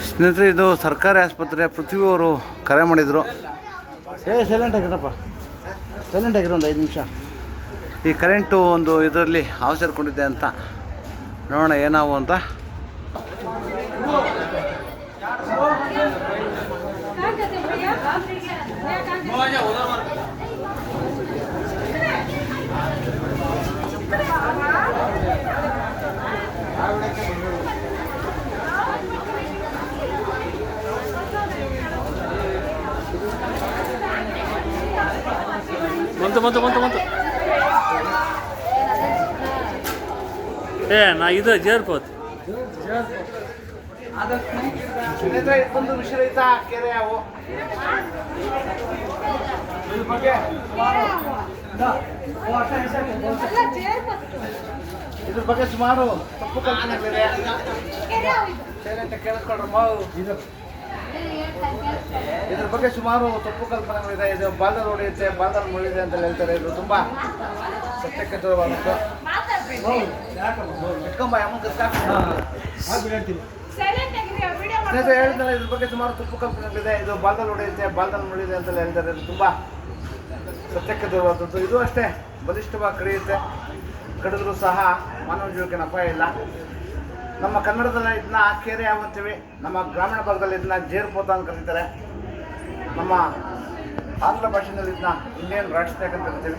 ಸ್ನೇಹಿತರೆ, ಇದು ಸರ್ಕಾರಿ ಆಸ್ಪತ್ರೆ. ಪೃಥ್ವಿ ಅವರು ಕರೆ ಮಾಡಿದರು. ಸೈಲೆಂಟ್ ಆಗಿರಪ್ಪ, ಸೈಲೆಂಟ್ ಆಗಿರೋ ಒಂದು 5 ನಿಮಿಷ. ಈ ಕರೆಂಟು ಒಂದು ಇದರಲ್ಲಿ ಹಾವು ಸೇರಿಕೊಂಡಿದ್ದೆ ಅಂತ ನೋಡೋಣ ಏನಾವು ಅಂತ. ಬಂತು ನಾ ಇದು ಜೇರ್ಕೋತ್ ಒಂದು ವಿಷರಹಿತ ಕೆರೆ ಅವು. ಇದ್ರ ಬಗ್ಗೆ ಸುಮಾರು ತಪ್ಪು ಕಲ್ಪನೆಗಳಿದೆ. ಇದ್ರ ಬಗ್ಗೆ ಸುಮಾರು ತಪ್ಪು ಕಲ್ಪನೆಗಳಿದೆ. ಇದು ಬಾಲ್ದಲ್ಲಿ ಹೊಡೆಯುತ್ತೆ, ಬಾಲ್ದಲ್ಲಿ ಮುಳಿದೆ ಅಂತ ಹೇಳ್ತಾರೆ. ಇದು ತುಂಬಾ ಸತ್ಯಕ್ಕೆ ದೂರವಾಗುತ್ತೆ. ಹೇಳಿದ್ನಲ್ಲ, ಇದ್ರ ಬಗ್ಗೆ ಸುಮಾರು ತಪ್ಪು ಕಲ್ಪನೆಗಳಿದೆ. ಇದು ಬಾಲ್ದಲ್ಲಿ ಹೊಡೆಯುತ್ತೆ, ಬಾಲ್ದಲ್ಲಿ ಮುಳಿದೆ ಅಂತ ಹೇಳ್ತಾರೆ. ಇದು ತುಂಬಾ ಸತ್ಯಕ್ಕೆ ದೂರವಾದದ್ದು. ಇದು ಅಷ್ಟೇ ಬಲಿಷ್ಠವಾಗಿ ಕಡಿಯುತ್ತೆ. ಕಡಿದ್ರೂ ಸಹ ಮಾನವ ಜೀವಕ್ಕೆ ಅಪಾಯ ಇಲ್ಲ. ನಮ್ಮ ಕನ್ನಡದಲ್ಲಿ ಇದನ್ನ ಕೆರೆ ಅಂತೀವಿ. ನಮ್ಮ ಗ್ರಾಮೀಣ ಭಾಗದಲ್ಲಿ ಇದನ್ನ ಜೇರ್ಪೋತ ಅಂತ ಕರೀತಾರೆ. ನಮ್ಮ ಆಂಗ್ಲ ಭಾಷೆಯಲ್ಲಿ ಇದನ್ನ ಇಂಡಿಯನ್ ರಾಟ್ ಸ್ನೇಕ್ ಅಂತ ಕರಿತೀವಿ.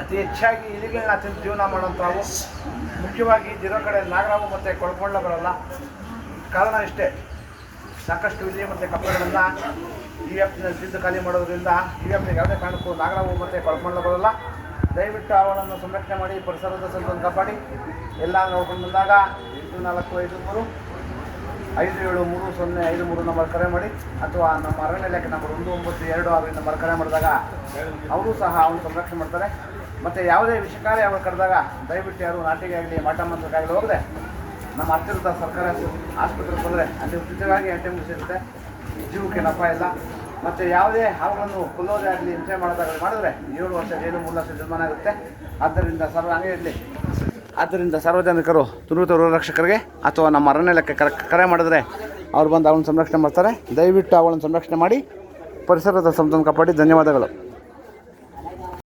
ಅತಿ ಹೆಚ್ಚಾಗಿ ಇಲಿಗಳನ್ನ ತಿಂದು ಜೀವನ ಮಾಡುವಂಥವು. ಮುಖ್ಯವಾಗಿ ಇರೋ ಕಡೆ ನಾಗರಾವು ಮತ್ತು ಕೊಳಕೊಂಡ ಬರಲ್ಲ. ಕಾರಣ ಇಷ್ಟೇ, ಸಾಕಷ್ಟು ಇಲಿ ಮತ್ತು ಕಪ್ಪೆಗಳನ್ನು ಈ ವ್ಯಾಪ್ತಿನಲ್ಲಿ ತಿಂದು ಖಾಲಿ ಮಾಡೋದ್ರಿಂದ ಈ ವ್ಯಾಪ್ತಿಗೆ ಯಾವುದೇ ಕಾರಣಕ್ಕೂ ನಾಗರಾವು ಮತ್ತು ಕೊಳಕೊಂಡ ಬರಲ್ಲ. ದಯವಿಟ್ಟು ಅವುಗಳನ್ನು ಸಂರಕ್ಷಣೆ ಮಾಡಿ, ಪರಿಸರದ ಸಂತನ್ನು ಕಾಪಾಡಿ. ಎಲ್ಲ ನೋಡ್ಕೊಂಡು ಬಂದಾಗ 8453 573053 ನಂಬರ್ ಕರೆ ಮಾಡಿ, ಅಥವಾ ನಮ್ಮ ಅರಣ್ಯ ಇಲಾಖೆ ನಂಬರ್ 1926 ನಂಬರ್ ಕರೆ ಮಾಡಿದಾಗ ಅವರು ಸಹ ಅವನು ಸಂರಕ್ಷಣೆ ಮಾಡ್ತಾರೆ. ಮತ್ತು ಯಾವುದೇ ವಿಷಕಾರಿ ಅವರು ಕರೆದಾಗ ದಯವಿಟ್ಟು ಯಾರು ನಾಟಿಗೆ ಆಗಲಿ ಮಾಟ ಮಂತ್ರಕ್ಕಾಗಲಿ ಹೋಗದೆ ನಮ್ಮ ಹತ್ತಿರದ ಸರ್ಕಾರಿ ಆಸ್ಪತ್ರೆಗೆ ಬಂದರೆ ಅಲ್ಲಿ ಉಚಿತವಾಗಿ ಆಂಟಿಬಯೋಟಿಕ್ಸ್ ಸಿಗುತ್ತೆ. ಜೀವಕ್ಕೆ ಅಪಾಯ ಇಲ್ಲ. ಮತ್ತು ಯಾವುದೇ ಹಾವುಗಳನ್ನು ಕೊಲ್ಲೋದೇ ಆಗಲಿ, ಹಿಂಸೆ ಮಾಡೋದಾಗಲಿ ಮಾಡಿದ್ರೆ 7 ವರ್ಷ ಜೈಲು, 3 ಲಕ್ಷ ಜರಿಮಾನ ಆಗುತ್ತೆ. ಆದ್ದರಿಂದ ಸಾರ್ವಜನಿಕರು ತುರುತು ರಕ್ಷಕರಿಗೆ ಅಥವಾ ನಮ್ಮ ಅರಣ್ಯ ಇಲಾಖೆ ಕರೆ ಮಾಡಿದ್ರೆ ಅವ್ರು ಬಂದು ಅವಳನ್ನು ಸಂರಕ್ಷಣೆ ಮಾಡ್ತಾರೆ. ದಯವಿಟ್ಟು ಅವಳನ್ನು ಸಂರಕ್ಷಣೆ ಮಾಡಿ ಪರಿಸರದ ಸಂತೋಷ ಕಾಪಾಡಿ. ಧನ್ಯವಾದಗಳು.